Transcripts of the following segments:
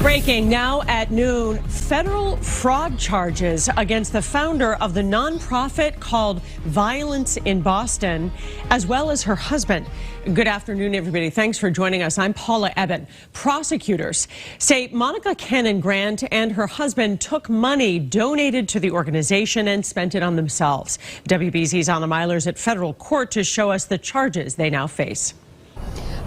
Breaking now at noon, federal fraud charges against the founder of the nonprofit called Violence in Boston, as well as her husband. Good afternoon, everybody. Thanks for joining us. I'm Paula Eben. Prosecutors say Monica Cannon Grant and her husband took money donated to the organization and spent it on themselves. WBZ's Anna Myler's at federal court to show us the charges they now face.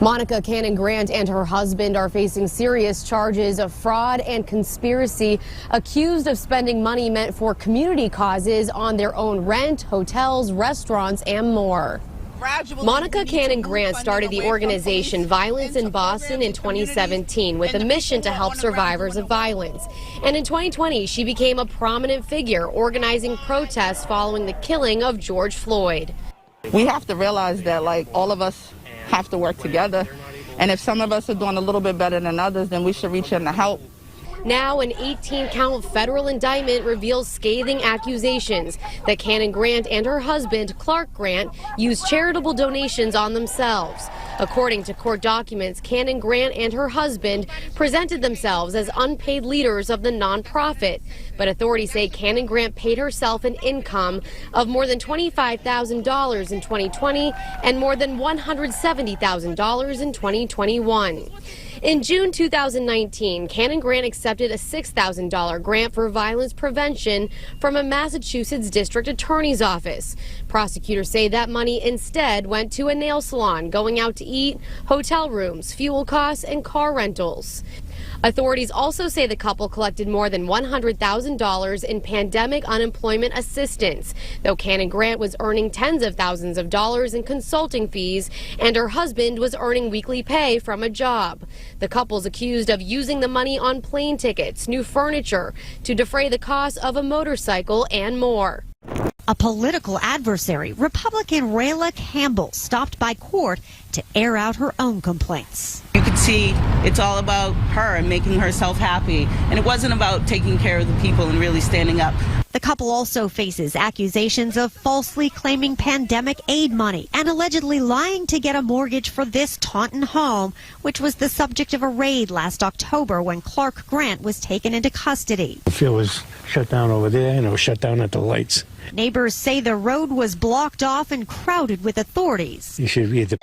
Monica Cannon Grant and her husband are facing serious charges of fraud and conspiracy, accused of spending money meant for community causes on their own rent, hotels, restaurants, and more. Monica Cannon Grant started the organization Violence in Boston in 2017 with a mission to help survivors of violence. And in 2020, she became a prominent figure organizing protests following the killing of George Floyd. We have to realize that, like, all of us have to work together, and if some of us are doing a little bit better than others, then we should reach in to help. Now an 18-count federal indictment reveals scathing accusations that Cannon Grant and her husband, Clark Grant, used charitable donations on themselves. According to court documents, Cannon Grant and her husband presented themselves as unpaid leaders of the nonprofit. But authorities say Cannon Grant paid herself an income of more than $25,000 in 2020 and more than $170,000 in 2021. In June 2019, Cannon Grant accepted a $6,000 grant for violence prevention from a Massachusetts district attorney's office. Prosecutors say that money instead went to a nail salon, going out to eat, hotel rooms, fuel costs, and car rentals. Authorities also say the couple collected more than $100,000 in pandemic unemployment assistance, though Cannon Grant was earning tens of thousands of dollars in consulting fees and her husband was earning weekly pay from a job. The couple's accused of using the money on plane tickets, new furniture, to defray the cost of a motorcycle and more. A political adversary, Republican Rayla Campbell, stopped by court to air out her own complaints. You could see it's all about her and making herself happy, and it wasn't about taking care of the people and really standing up. The couple also faces accusations of falsely claiming pandemic aid money and allegedly lying to get a mortgage for this Taunton home, which was the subject of a raid last October when Clark Grant was taken into custody. The field was shut down over there, and it was shut down at the lights. Neighbors say the road was blocked off and crowded with authorities. You should read the